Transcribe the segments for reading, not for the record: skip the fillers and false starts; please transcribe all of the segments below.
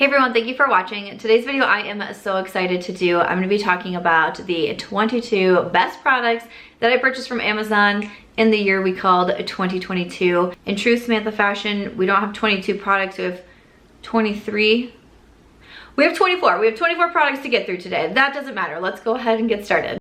Hey everyone, thank you for watching. Today's video I am so excited to do. I'm going to be talking about the 22 best products that I purchased from Amazon in the year we called 2022. In true Samantha fashion, we don't have 22 products, we have 23. We have 24. We have 24 products to get through today. That doesn't matter. Let's go ahead and get started.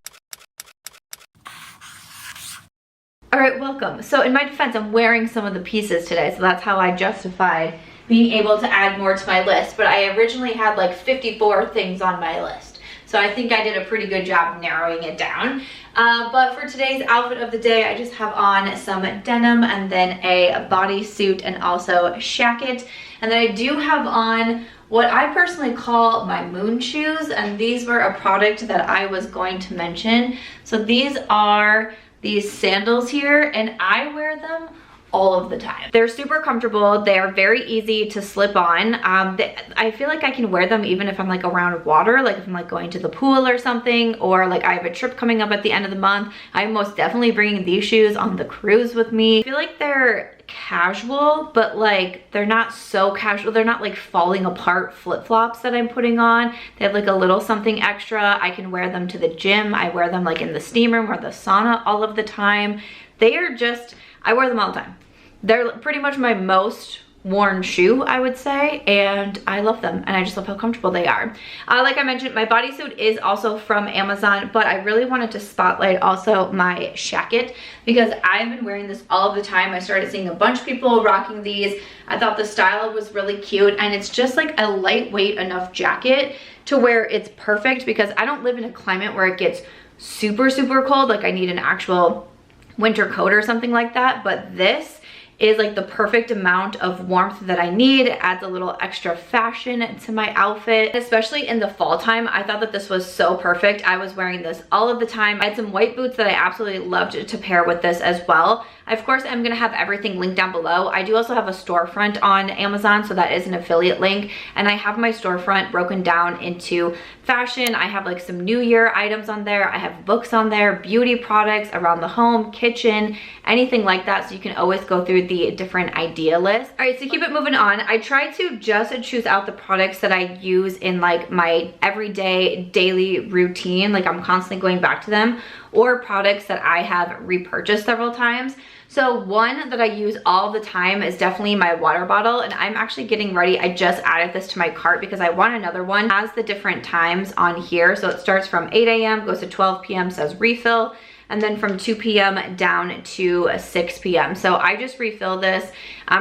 All right, welcome. So in my defense, I'm wearing some of the pieces today, so that's how I justified being able to add more to my list. But I originally had like 54 things on my list, so I think I did a pretty good job narrowing it down. But for today's outfit of the day, I just have on some denim and then a bodysuit and also Shacket. And then I do have on what I personally call my moon shoes, and these were a product that I was going to mention. So these are these sandals here, and I wear them all of the time. They're super comfortable. They are very easy to slip on. I feel like I can wear them even if I'm like around water, like if I'm like going to the pool or something, or like I have a trip coming up at the end of the month. I'm most definitely bringing these shoes on the cruise with me. I feel like they're casual, but like they're not so casual. They're not like falling apart flip-flops that I'm putting on. They have like a little something extra. I can wear them to the gym. I wear them like in the steam room or the sauna all of the time. They are just, I wear them all the time. They're pretty much my most worn shoe, I would say, and I love them, and I just love how comfortable they are. Like I mentioned, my bodysuit is also from Amazon, but I really wanted to spotlight also my Shacket because I've been wearing this all of the time. I started seeing a bunch of people rocking these. I thought the style was really cute, and it's just like a lightweight enough jacket to where it's perfect because I don't live in a climate where it gets super cold, like I need an actual winter coat or something like that, but this is like the perfect amount of warmth that I need. It adds a little extra fashion to my outfit, especially in the fall time. I thought that this was so perfect. I was wearing this all of the time. I had some white boots that I absolutely loved to pair with this as well. I, of course, am gonna have everything linked down below. I do also have a storefront on Amazon, so that is an affiliate link, and I have my storefront broken down into fashion. I have like some New Year items on there. I have books on there, beauty products, around the home, kitchen, anything like that, so you can always go through the different idea list. All right, so keep it moving on. I try to just choose out the products that I use in like my everyday daily routine, like I'm constantly going back to them, or products that I have repurchased several times. So one that I use all the time is definitely my water bottle, and I'm actually getting ready. I just added this to my cart because I want another one. It has the different times on here. So it starts from 8 a.m., goes to 12 p.m., says refill, and then from 2 p.m. down to 6 p.m. So I just refill this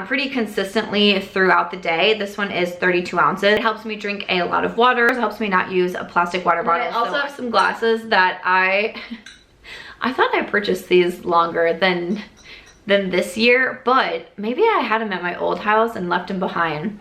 pretty consistently throughout the day. This one is 32 ounces. It helps me drink a lot of water. It helps me not use a plastic water bottle. I also have some glasses that I thought I purchased these longer than this year, but maybe I had them at my old house and left them behind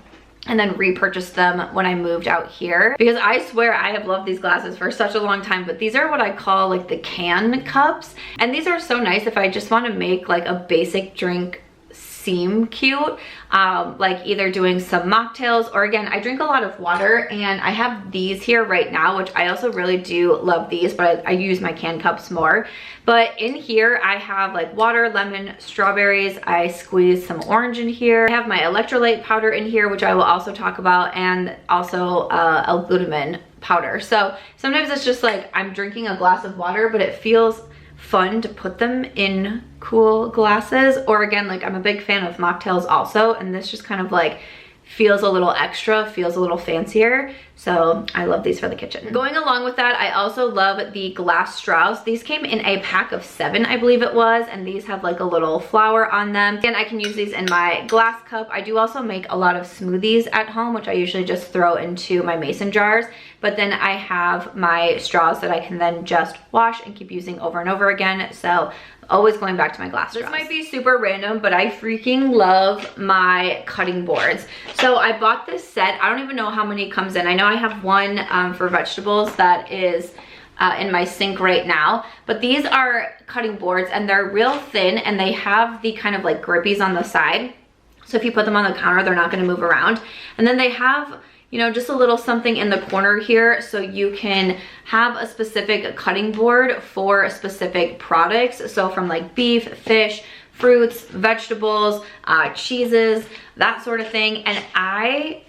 and then repurchased them when I moved out here, because I swear I have loved these glasses for such a long time. But these are what I call like the can cups, and these are so nice if I just want to make like a basic drink seem cute, like either doing some mocktails, or again, I drink a lot of water, and I have these here right now, which I also really do love these, but I use my can cups more. But in here I have like water, lemon, strawberries. I squeeze some orange in here. I have my electrolyte powder in here, which I will also talk about, and also L-glutamine powder. So sometimes it's just like I'm drinking a glass of water, but it feels fun to put them in cool glasses. Or again, like I'm a big fan of mocktails also, and this just kind of like feels a little extra, feels a little fancier. So I love these for the kitchen. Going along with that, I also love the glass straws. These came in a pack of 7, I believe it was, and these have like a little flower on them. Again, I can use these in my glass cup. I do also make a lot of smoothies at home, which I usually just throw into my mason jars. But then I have my straws that I can then just wash and keep using over and over again. So always going back to my glass straws. This might be super random, but I freaking love my cutting boards. So I bought this set. I don't even know how many comes in. I know I have one for vegetables that is in my sink right now, but these are cutting boards, and they're real thin, and they have the kind of like grippies on the side. So if you put them on the counter, they're not going to move around. And then they have, you know, just a little something in the corner here, so you can have a specific cutting board for specific products. So from like beef, fish, fruits, vegetables, cheeses, that sort of thing. And I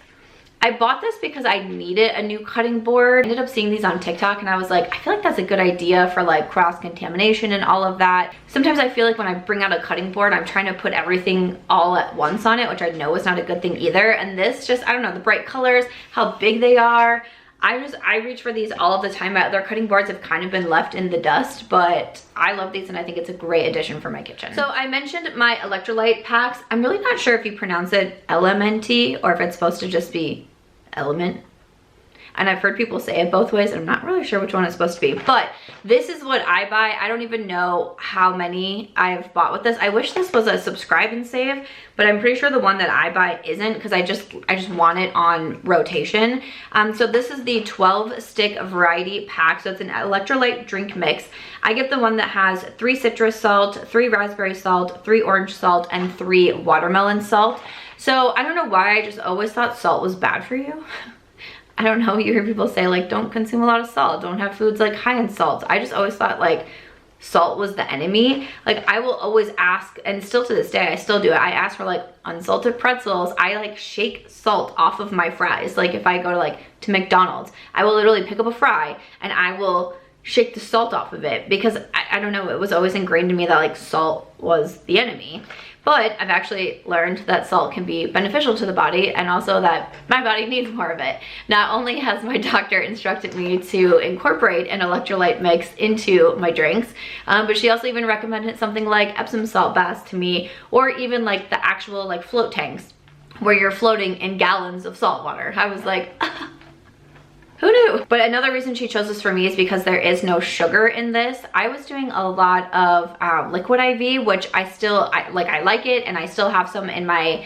I bought this because I needed a new cutting board. I ended up seeing these on TikTok and I was like, I feel like that's a good idea for like cross-contamination and all of that. Sometimes I feel like when I bring out a cutting board, I'm trying to put everything all at once on it, which I know is not a good thing either. And this just, I don't know, the bright colors, how big they are. I reach for these all of the time. My other cutting boards have kind of been left in the dust, but I love these and I think it's a great addition for my kitchen. So I mentioned my electrolyte packs. I'm really not sure if you pronounce it LMNT or if it's supposed to just be element. And I've heard people say it both ways. I'm not really sure which one it's supposed to be, but this is what I buy. I don't even know how many I've bought with this. I wish this was a subscribe and save, but I'm pretty sure the one that I buy isn't because I just want it on rotation. So this is the 12 stick variety pack. So it's an electrolyte drink mix. I get the one that has 3 citrus salt, 3 raspberry salt, 3 orange salt, and 3 watermelon salt. So I don't know why I just always thought salt was bad for you. I don't know, you hear people say like, don't consume a lot of salt, don't have foods like high in salt. I just always thought like salt was the enemy. Like I will always ask, and still to this day, I still do it. I ask for like unsalted pretzels. I like shake salt off of my fries. Like if I go to McDonald's, I will literally pick up a fry and I will shake the salt off of it because I don't know, it was always ingrained in me that like salt was the enemy. But I've actually learned that salt can be beneficial to the body and also that my body needs more of it. Not only has my doctor instructed me to incorporate an electrolyte mix into my drinks, but she also even recommended something like Epsom salt baths to me, or even like the actual like float tanks where you're floating in gallons of salt water. I was like, who knew? But another reason she chose this for me is because there is no sugar in this. I was doing a lot of liquid IV, which I like it, and I still have some in my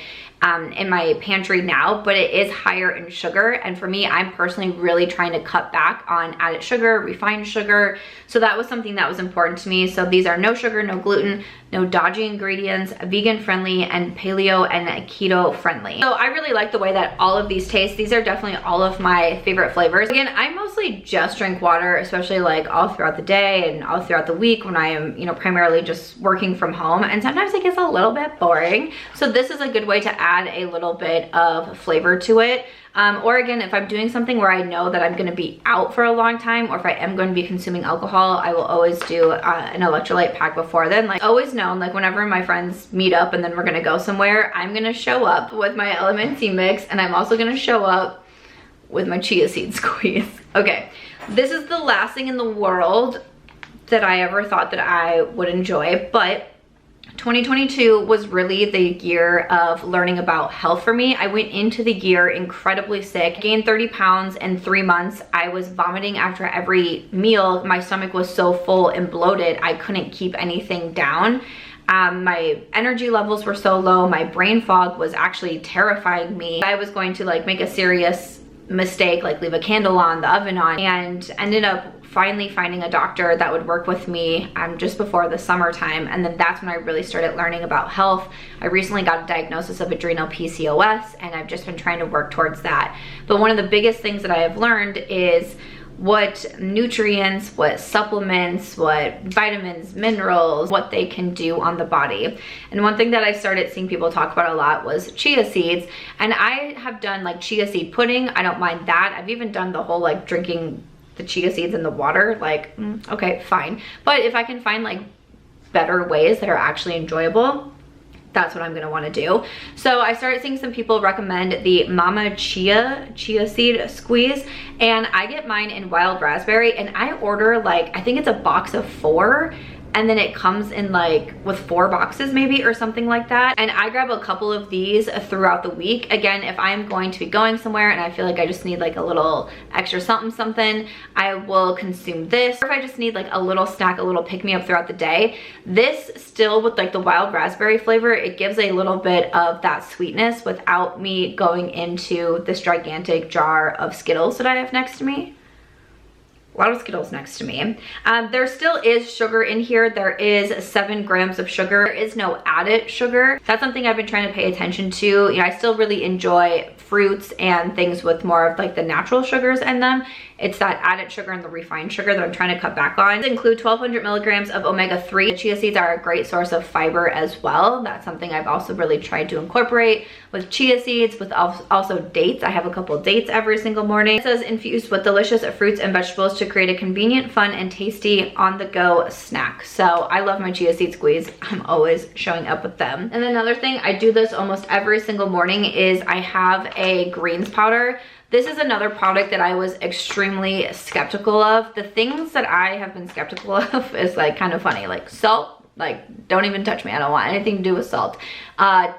pantry now, but it is higher in sugar. And for me, I'm personally really trying to cut back on added sugar, refined sugar. So that was something that was important to me. So these are no sugar, no gluten, no dodgy ingredients, vegan friendly, and paleo and keto friendly. So I really like the way that all of these taste. These are definitely all of my favorite flavors. Again, I mostly just drink water, especially like all throughout the day and all throughout the week when I am, you know, primarily just working from home. And sometimes it gets a little bit boring. So this is a good way to add a little bit of flavor to it. Or again, if I'm doing something where I know that I'm going to be out for a long time, or if I am going to be consuming alcohol, I will always do an electrolyte pack before then. Like always known, like whenever my friends meet up and then we're going to go somewhere, I'm going to show up with my LMNT mix, and I'm also going to show up with my Chia Seeds squeeze. Okay, this is the last thing in the world that I ever thought that I would enjoy, but 2022 was really the year of learning about health for me. I went into the year incredibly sick, gained 30 pounds in 3 months. I was vomiting after every meal. My stomach was so full and bloated, I couldn't keep anything down. My energy levels were so low. My brain fog was actually terrifying me. I was going to like make a serious mistake, like leave a candle on, the oven on, and ended up finally finding a doctor that would work with me just before the summertime. And then that's when I really started learning about health. I recently got a diagnosis of adrenal PCOS, and I've just been trying to work towards that. But one of the biggest things that I have learned is what nutrients, what supplements, what vitamins, minerals, what they can do on the body. And one thing that I started seeing people talk about a lot was chia seeds. And I have done like chia seed pudding. I don't mind that. I've even done the whole like drinking the chia seeds in the water, like, okay, fine. But if I can find like better ways that are actually enjoyable, that's what I'm gonna wanna do. So I started seeing some people recommend the Mama Chia seed squeeze, and I get mine in wild raspberry, and I order like, I think it's a box of 4, and then it comes in like with 4 boxes maybe or something like that. And I grab a couple of these throughout the week. Again, if I'm going to be going somewhere and I feel like I just need like a little extra something, I will consume this. Or if I just need like a little snack, a little pick-me-up throughout the day, this still with like the wild raspberry flavor, it gives a little bit of that sweetness without me going into this gigantic jar of Skittles that I have next to me. A lot of Skittles next to me. There still is sugar in here. There is 7 grams of sugar. There is no added sugar. That's something I've been trying to pay attention to. You know, I still really enjoy fruits and things with more of like the natural sugars in them. It's that added sugar and the refined sugar that I'm trying to cut back on. These include 1200 milligrams of omega-3. The chia seeds are a great source of fiber as well. That's something I've also really tried to incorporate with chia seeds, with also dates. I have a couple dates every single morning. It says infused with delicious fruits and vegetables to create a convenient, fun, and tasty on-the-go snack. So I love my chia seed squeeze. I'm always showing up with them. And another thing, I do this almost every single morning, is I have a greens powder. This is another product that I was extremely skeptical of. The things that I have been skeptical of is like kind of funny, like salt, like don't even touch me. I don't want anything to do with salt.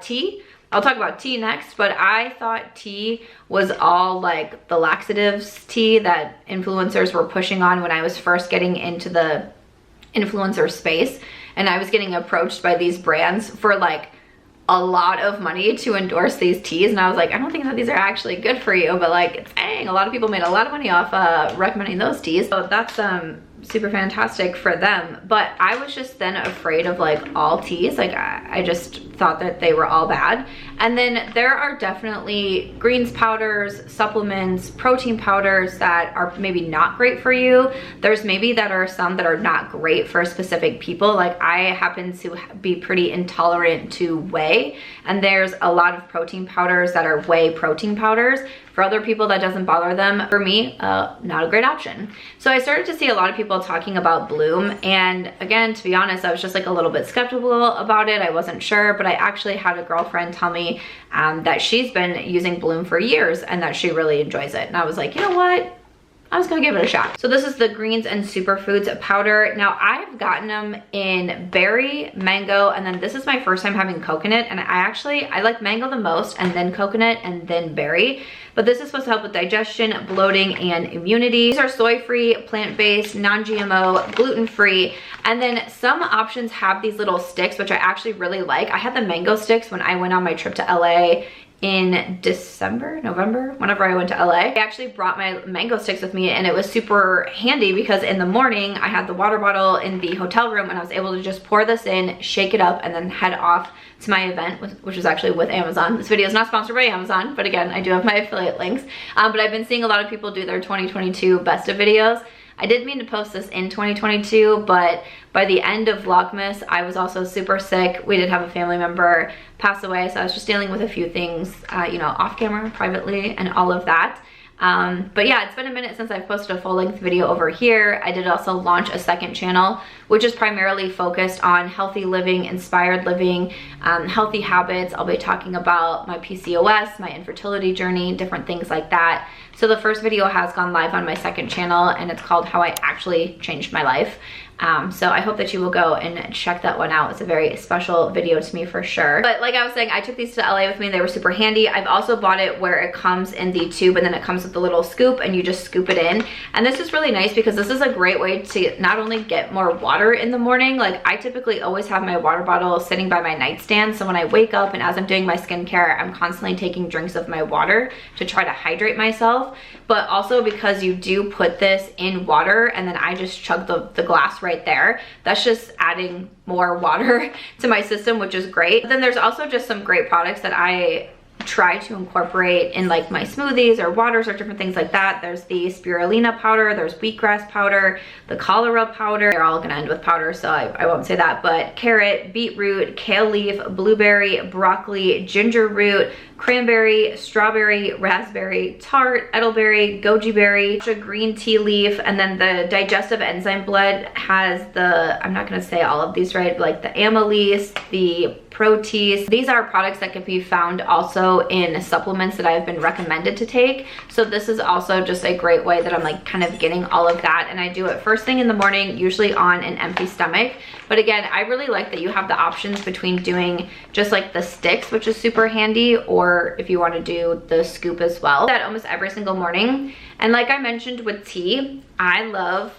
Tea, I'll talk about tea next, but I thought tea was all like the laxatives tea that influencers were pushing on when I was first getting into the influencer space. And I was getting approached by these brands for like a lot of money to endorse these teas, and I was like, I don't think that these are actually good for you, but like, dang, a lot of people made a lot of money off recommending those teas, so that's super fantastic for them. But I was just then afraid of like all teas. Like I just thought that they were all bad. And then there are definitely greens powders, supplements, protein powders that are maybe not great for you. There's maybe that are some that are not great for specific people. Like I happen to be pretty intolerant to whey, and there's a lot of protein powders that are whey protein powders. For other people that doesn't bother them. For me, not a great option. So I started to see a lot of people talking about Bloom, and again, to be honest, I was just like a little bit skeptical about it. I wasn't sure, but I actually had a girlfriend tell me that she's been using Bloom for years and that she really enjoys it. And I was like, you know what? I was gonna give it a shot. So this is the greens and superfoods powder. Now I've gotten them in berry, mango, and then this is my first time having coconut, and I like mango the most, and then coconut, and then berry. But this is supposed to help with digestion, bloating, and immunity. These are soy-free, plant-based, non-GMO, gluten-free, and then some options have these little sticks, which I actually really like. I had the mango sticks when I went on my trip to LA in November, whenever I went to LA. I actually brought my mango sticks with me, and it was super handy because in the morning I had the water bottle in the hotel room, and I was able to just pour this in, shake it up, and then head off to my event, which was actually with Amazon. This video is not sponsored by Amazon, but again, I do have my affiliate links. But I've been seeing a lot of people do their 2022 best of videos. I did mean to post this in 2022, but by the end of Vlogmas, I was also super sick. We did have a family member pass away, so I was just dealing with a few things, you know, off camera, privately, and all of that. But yeah, it's been a minute since I've posted a full-length video over here. I did also launch a second channel, which is primarily focused on healthy living, inspired living, healthy habits. I'll be talking about my PCOS, my infertility journey, different things like that. So the first video has gone live on my second channel, and it's called How I Actually Changed My Life. So I hope that you will go and check that one out. It's a very special video to me for sure. But like I was saying, I took these to LA with me. They were super handy. I've also bought it where it comes in the tube, and then it comes with the little scoop, and you just scoop it in. And this is really nice because this is a great way to not only get more water in the morning. Like I typically always have my water bottle sitting by my nightstand. So when I wake up and as I'm doing my skincare, I'm constantly taking drinks of my water to try to hydrate myself. But also because you do put this in water and then I just chug the glass right there, that's just adding more water to my system, which is great. But then there's also just some great products that I try to incorporate in like my smoothies or waters or different things like that. There's the spirulina powder, there's wheatgrass powder, the cholera powder. They're all gonna end with powder, so I won't say that, but carrot, beetroot, kale leaf, blueberry, broccoli, ginger root, cranberry, strawberry, raspberry, tart, elderberry, goji berry, green tea leaf, and then the digestive enzyme blend has the, I'm not gonna say all of these right, like the amylase, the protease. These are products that can be found also in supplements that I've been recommended to take. So this is also just a great way that I'm like kind of getting all of that, and I do it first thing in the morning, usually on an empty stomach. But again, I really like that you have the options between doing just like the sticks, which is super handy, or if you want to do the scoop as well. That almost every single morning. And like I mentioned with tea, I love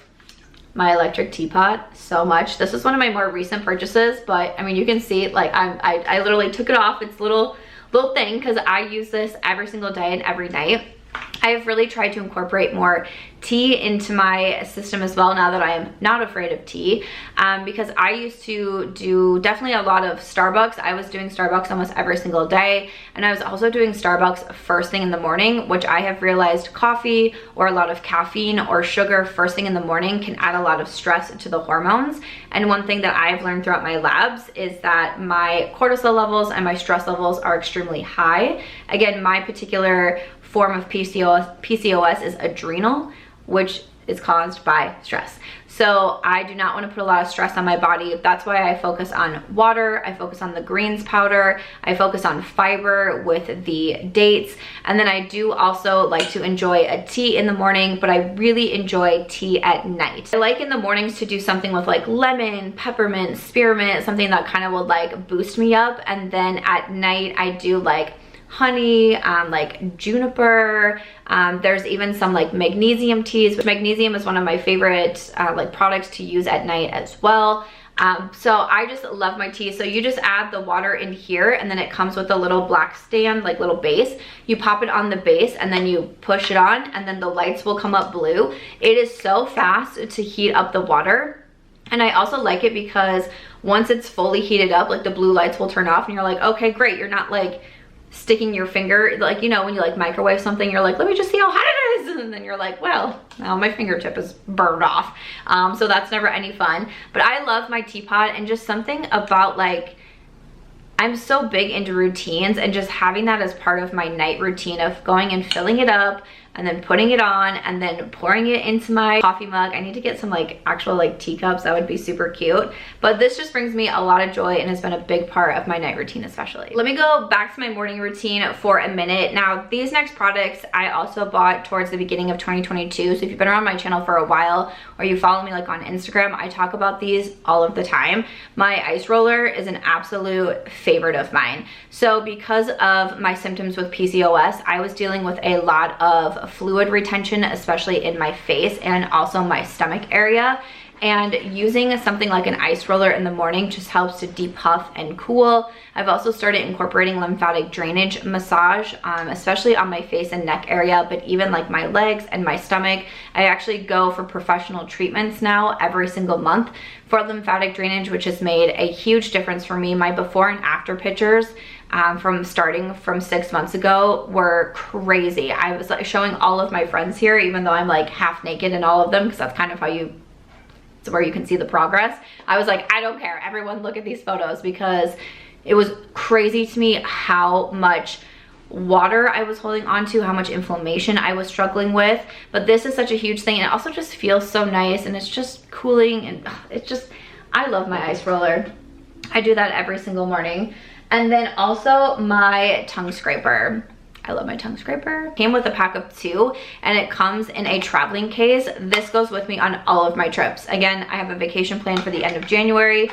my electric teapot so much. This is one of my more recent purchases, but I mean, you can see like I literally took it off its little thing because I use this every single day and every night. I have really tried to incorporate more tea into my system as well now that I am not afraid of tea, because I used to do definitely a lot of Starbucks. I was doing Starbucks almost every single day, and I was also doing Starbucks first thing in the morning, which I have realized coffee or a lot of caffeine or sugar first thing in the morning can add a lot of stress to the hormones. And one thing that I've learned throughout my labs is that my cortisol levels and my stress levels are extremely high. Again, my particular form of PCOS is adrenal, which is caused by stress. So I do not want to put a lot of stress on my body. That's why I focus on water, I focus on the greens powder, I focus on fiber with the dates, and then I do also like to enjoy a tea in the morning, but I really enjoy tea at night. I like in the mornings to do something with like lemon, peppermint, spearmint, something that kind of would like boost me up, and then at night I do like honey, like juniper. There's even some like magnesium teas, which magnesium is one of my favorite like products to use at night as well. So I just love my tea. So you just add the water in here, and then it comes with a little black stand, like little base. You pop it on the base and then you push it on, and then the lights will come up blue. It is so fast to heat up the water. And I also like it because once it's fully heated up, like the blue lights will turn off and you're like, okay, great. You're not like sticking your finger, like, you know, when you like microwave something, you're like, let me just see how hot it is, and then you're like, well, now my fingertip is burned off. So that's never any fun. But I love my teapot, and just something about like, I'm so big into routines, and just having that as part of my night routine of going and filling it up and then putting it on and then pouring it into my coffee mug. I need to get some like actual like teacups. That would be super cute. But this just brings me a lot of joy and has been a big part of my night routine especially. Let me go back to my morning routine for a minute. Now, these next products I also bought towards the beginning of 2022. So if you've been around my channel for a while, or you follow me like on Instagram, I talk about these all of the time. My ice roller is an absolute favorite of mine. So because of my symptoms with PCOS, I was dealing with a lot of fluid retention, especially in my face and also my stomach area. And using something like an ice roller in the morning just helps to depuff and cool. I've also started incorporating lymphatic drainage massage, especially on my face and neck area, but even like my legs and my stomach. I actually go for professional treatments now every single month for lymphatic drainage, which has made a huge difference for me. My before and after pictures from starting from 6 months ago were crazy. I was like showing all of my friends here, even though I'm like half naked in all of them, because that's kind of how it's where you can see the progress. I was like, I don't care, everyone look at these photos, because it was crazy to me how much water I was holding on to, how much inflammation I was struggling with. But this is such a huge thing, and it also just feels so nice, and it's just cooling, and it's just, I love my ice roller. I do that every single morning. And then also my tongue scraper. I love my tongue scraper. Came with a pack of 2, and it comes in a traveling case. This goes with me on all of my trips. Again, I have a vacation planned for the end of January.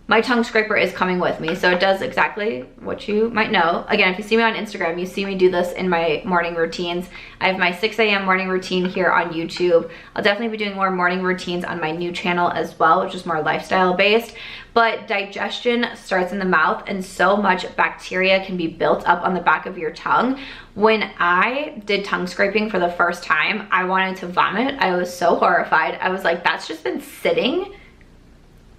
My tongue scraper is coming with me, so it does exactly what you might know. Again, if you see me on Instagram, you see me do this in my morning routines. I have my 6 a.m. morning routine here on YouTube. I'll definitely be doing more morning routines on my new channel as well, which is more lifestyle based. But digestion starts in the mouth, and so much bacteria can be built up on the back of your tongue. When I did tongue scraping for the first time, I wanted to vomit. I was so horrified. I was like, that's just been sitting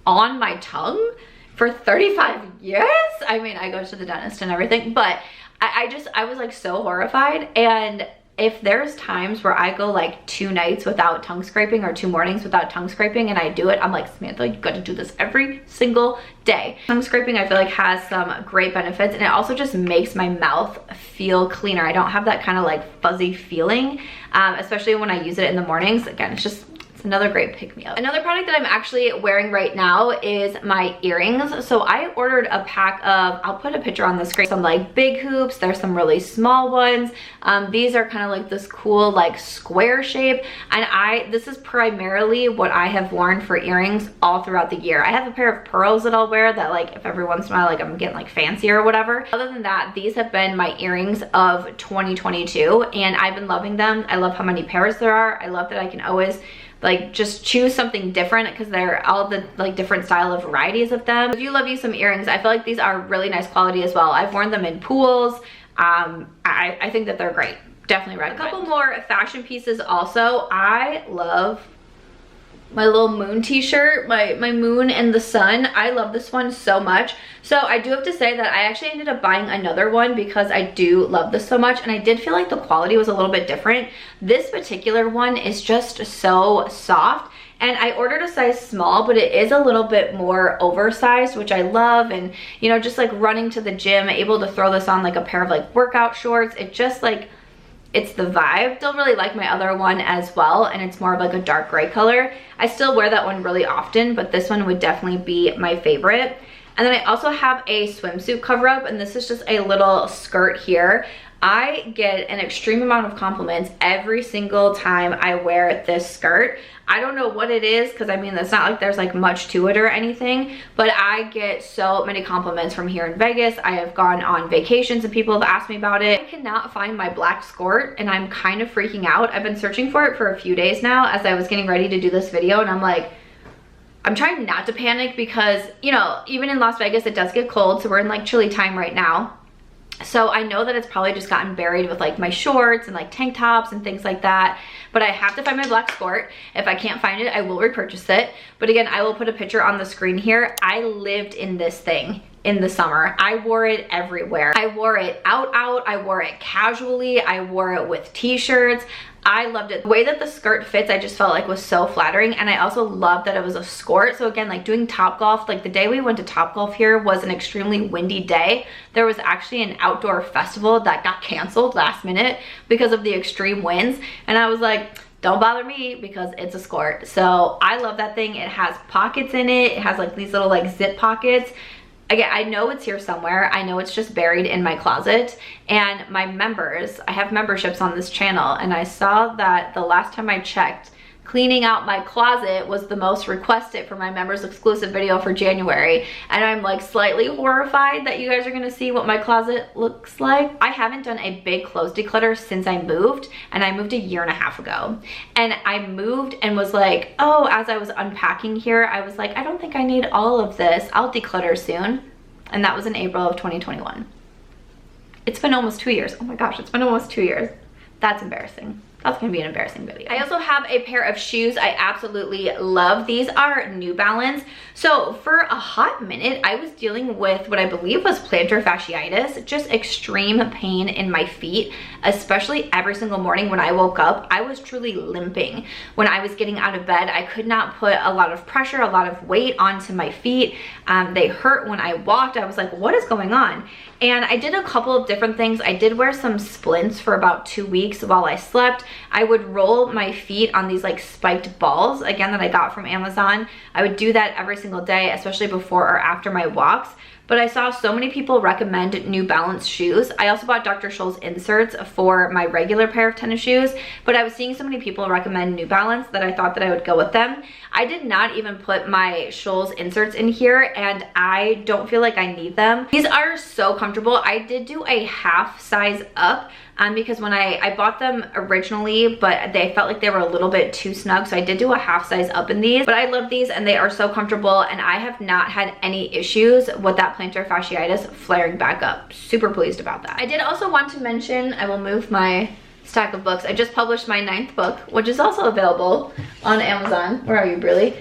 on my tongue for 35 years. I mean, I go to the dentist and everything, but I was like so horrified. And if there's times where I go like 2 nights without tongue scraping, or 2 mornings without tongue scraping, and I do it, I'm like, Samantha, you gotta do this every single day. Tongue scraping, I feel like, has some great benefits, and it also just makes my mouth feel cleaner. I don't have that kind of like fuzzy feeling, especially when I use it in the mornings. Again, it's another great pick-me-up. Another product that I'm actually wearing right now is my earrings. So I ordered a pack of, I'll put a picture on the screen, some like big hoops. There's some really small ones. These are kind of like this cool like square shape. And this is primarily what I have worn for earrings all throughout the year. I have a pair of pearls that I'll wear that like if every once in a while like I'm getting like fancy or whatever. Other than that, these have been my earrings of 2022, and I've been loving them. I love how many pairs there are. I love that I can always like just choose something different, because they're all the like different style of varieties of them. If you love you some earrings, I feel like these are really nice quality as well. I've worn them in pools. I think that they're great. definitely recommend. A couple more fashion pieces also. I love my little moon t-shirt, my moon and the sun. I love this one so much. So I do have to say that I actually ended up buying another one because I do love this so much, and I did feel like the quality was a little bit different. This particular one is just so soft, and I ordered a size small, but it is a little bit more oversized, which I love. And you know, just like running to the gym, able to throw this on like a pair of like workout shorts, it just like, it's the vibe. Still really like my other one as well, and it's more of like a dark gray color. I still wear that one really often, but this one would definitely be my favorite. And then I also have a swimsuit cover up, and this is just a little skirt here. I get an extreme amount of compliments every single time I wear this skirt. I don't know what it is, because I mean, it's not like there's like much to it or anything, but I get so many compliments from here in Vegas. I have gone on vacations and people have asked me about it. I cannot find my black Skort, and I'm kind of freaking out. I've been searching for it for a few days now as I was getting ready to do this video, and I'm like, I'm trying not to panic because, you know, even in Las Vegas, it does get cold. So we're in like chilly time right now. So I know that it's probably just gotten buried with like my shorts and like tank tops and things like that. But I have to find my black Skort. If I can't find it, I will repurchase it. But again, I will put a picture on the screen here. I lived in this thing in the summer. I wore it everywhere. I wore it out. I wore it casually. I wore it with t-shirts. I loved it. The way that the skirt fits, I just felt like was so flattering. And I also loved that it was a Skort. So again, like doing Topgolf, like the day we went to Topgolf here was an extremely windy day. There was actually an outdoor festival that got canceled last minute because of the extreme winds. And I was like, don't bother me because it's a Skort. So I love that thing. It has pockets in it. It has like these little like zip pockets. Again, I know it's here somewhere. I know it's just buried in my closet. And my members, I have memberships on this channel, and I saw that the last time I checked, cleaning out my closet was the most requested for my members exclusive video for January. And I'm like slightly horrified that you guys are gonna see what my closet looks like. I haven't done a big clothes declutter since I moved, and I moved a year and a half ago. And I moved and was like, oh, as I was unpacking here, I was like, I don't think I need all of this. I'll declutter soon. And that was in April of 2021. It's been almost 2 years. Oh my gosh, it's been almost 2 years. That's embarrassing. That's gonna be an embarrassing video. I also have a pair of shoes I absolutely love. These are New Balance. So for a hot minute, I was dealing with what I believe was plantar fasciitis, just extreme pain in my feet, especially every single morning when I woke up. I was truly limping when I was getting out of bed. I could not put a lot of pressure, a lot of weight onto my feet. They hurt when I walked. I was like, what is going on? And I did a couple of different things. I did wear some splints for about 2 weeks while I slept. I would roll my feet on these like spiked balls, again, that I got from Amazon. I would do that every single day, especially before or after my walks. But I saw so many people recommend New Balance shoes. I also bought Dr. Scholl's inserts for my regular pair of tennis shoes, but I was seeing so many people recommend New Balance that I thought that I would go with them. I did not even put my Scholl's inserts in here, and I don't feel like I need them. These are so comfortable. I did do a half size up because when I bought them originally, but they felt like they were a little bit too snug, so I did do a half size up in these. But I love these, and they are so comfortable, and I have not had any issues with that plantar fasciitis flaring back up. Super pleased about that. I did also want to mention, I will move my stack of books. I just published my 9th book, which is also available on Amazon. Where are you, BREELY?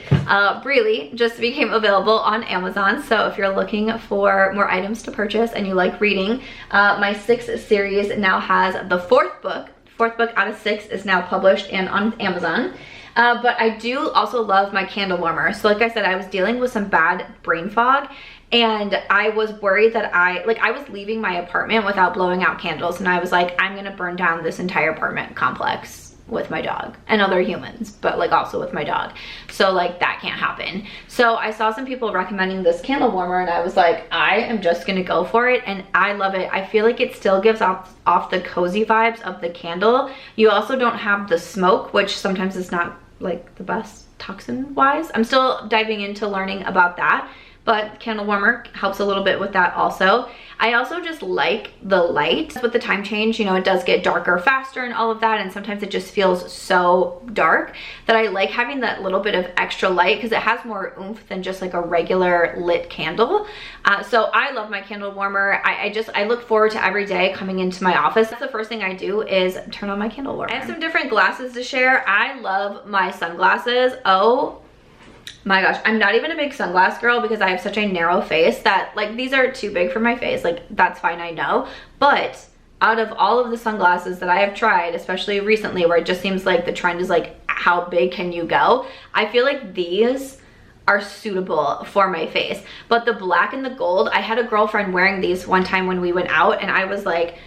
BREELY just became available on Amazon. So if you're looking for more items to purchase and you like reading, my 6th series now has the 4th book. 4th book out of 6 is now published and on Amazon. But I do also love my candle warmer. So like I said, I was dealing with some bad brain fog, and I was worried that I was leaving my apartment without blowing out candles, and I was like, I'm gonna burn down this entire apartment complex with my dog and other humans, but like also with my dog. So like that can't happen. So I saw some people recommending this candle warmer, and I was like, I am just gonna go for it, and I love it. I feel like it still gives off the cozy vibes of the candle. You also don't have the smoke, which sometimes is not like the best toxin wise. I'm still diving into learning about that. but candle warmer helps a little bit with that also. I also just like the light. With the time change, you know, it does get darker faster and all of that, and sometimes it just feels so dark that I like having that little bit of extra light because it has more oomph than just like a regular lit candle. So I love my candle warmer. I look forward to every day coming into my office. That's the first thing I do is turn on my candle warmer. I have some different glasses to share. I love my sunglasses. Oh my gosh, I'm not even a big sunglass girl because I have such a narrow face that like these are too big for my face. Like that's fine, I know. But out of all of the sunglasses that I have tried, especially recently where it just seems like the trend is like how big can you go, I feel like these are suitable for my face. But the black and the gold, I had a girlfriend wearing these one time when we went out and I was like,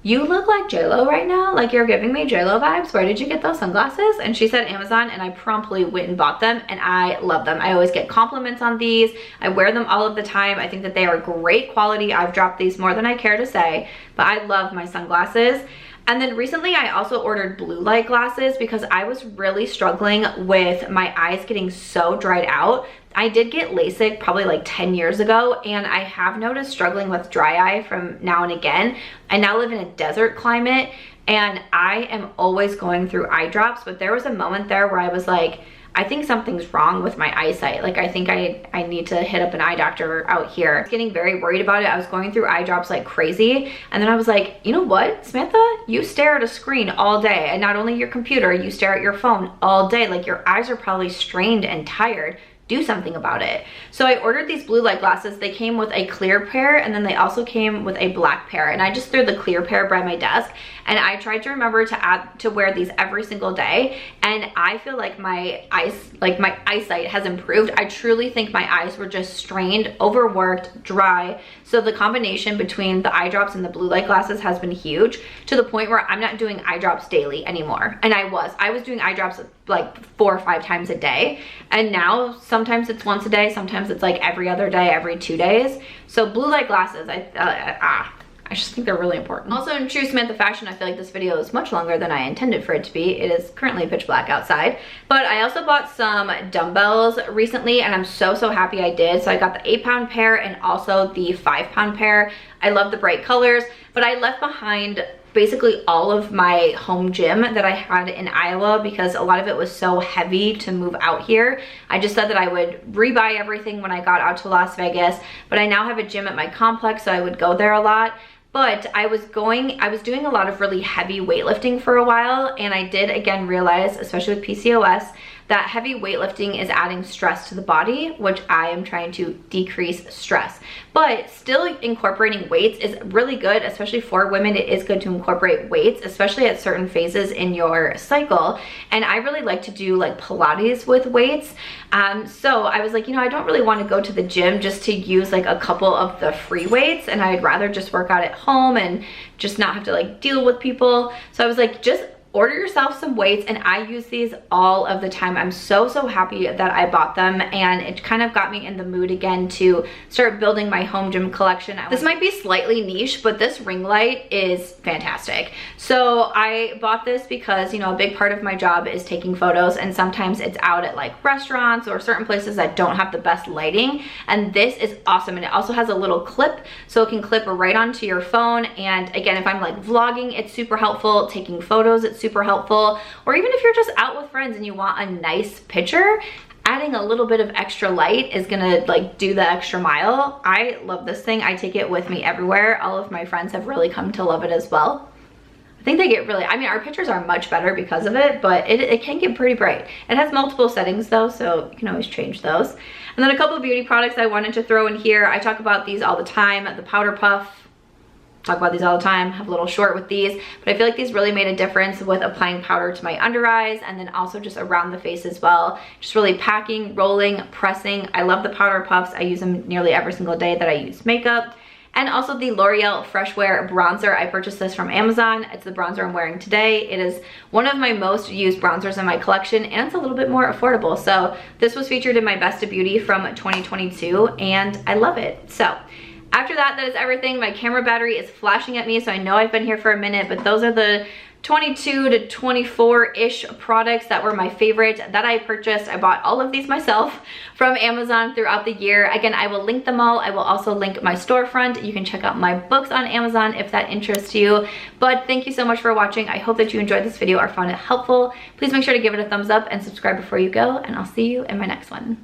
you look like J-Lo right now. Like you're giving me J-Lo vibes. Where did you get those sunglasses? And she said Amazon, and I promptly went and bought them and I love them. I always get compliments on these. I wear them all of the time. I think that they are great quality. I've dropped these more than I care to say, but I love my sunglasses. And then recently I also ordered blue light glasses because I was really struggling with my eyes getting so dried out. I did get LASIK probably like 10 years ago, and I have noticed struggling with dry eye from now and again. I now live in a desert climate and I am always going through eye drops, but there was a moment there where I was like, I think something's wrong with my eyesight. Like I think I need to hit up an eye doctor out here. I was getting very worried about it. I was going through eye drops like crazy. And then I was like, you know what, Samantha, you stare at a screen all day, and not only your computer, you stare at your phone all day. Like your eyes are probably strained and tired. Do something about it. So I ordered these blue light glasses. They came with a clear pair and then they also came with a black pair, and I just threw the clear pair by my desk, and I tried to remember to wear these every single day, and I feel like my eyesight has improved. I truly think my eyes were just strained, overworked, dry. So the combination between the eye drops and the blue light glasses has been huge, to the point where I'm not doing eye drops daily anymore. And I was doing eye drops like 4 or 5 times a day, and now sometimes it's once a day, sometimes it's like every other day, every 2 days. So blue light glasses, I just think they're really important. Also, in true Samantha fashion, I feel like this video is much longer than I intended for it to be. It is currently pitch black outside. But I also bought some dumbbells recently, and I'm so happy I did. So I got the 8-pound pair and also the 5-pound pair. I love the bright colors, but I left behind basically all of my home gym that I had in Iowa because a lot of it was so heavy to move out here. I just said that I would rebuy everything when I got out to Las Vegas, but I now have a gym at my complex, so I would go there a lot. But I was doing a lot of really heavy weightlifting for a while, and I did again realize, especially with PCOS, that heavy weightlifting is adding stress to the body, which I am trying to decrease stress. But still incorporating weights is really good, especially for women. It is good to incorporate weights, especially at certain phases in your cycle. And I really like to do like Pilates with weights. So I was like, you know, I don't really want to go to the gym just to use like a couple of the free weights, and I'd rather just work out at home and just not have to like deal with people. So I was like, just order yourself some weights, and I use these all of the time. I'm so happy that I bought them, and it kind of got me in the mood again to start building my home gym collection. This might be slightly niche, but this ring light is fantastic. So I bought this because, you know, a big part of my job is taking photos, and sometimes it's out at like restaurants or certain places that don't have the best lighting, and this is awesome. And it also has a little clip, so it can clip right onto your phone. And again, if I'm like vlogging, it's super helpful. Taking photos, it's super helpful. Or even if you're just out with friends and you want a nice picture, adding a little bit of extra light is gonna like do the extra mile. I love this thing. I take it with me everywhere. All of my friends have really come to love it as well. I think they get really, I mean, our pictures are much better because of it, but it can get pretty bright. It has multiple settings though, so you can always change those. And then a couple of beauty products I wanted to throw in here. I talk about these all the time. The powder puff, talk about these all the time, have a little short with these, but I feel like these really made a difference with applying powder to my under eyes, and then also just around the face as well. Just really packing, rolling, pressing. I love the powder puffs. I use them nearly every single day that I use makeup. And also the L'Oreal Fresh Wear bronzer. I purchased this from Amazon. It's the bronzer I'm wearing today. It is one of my most used bronzers in my collection, and it's a little bit more affordable. So this was featured in my Best of Beauty from 2022, and I love it. So after that, that is everything. My camera battery is flashing at me, so I know I've been here for a minute, but those are the 22 to 24-ish products that were my favorite that I purchased. I bought all of these myself from Amazon throughout the year. Again, I will link them all. I will also link my storefront. You can check out my books on Amazon if that interests you. But thank you so much for watching. I hope that you enjoyed this video or found it helpful. Please make sure to give it a thumbs up and subscribe before you go, and I'll see you in my next one.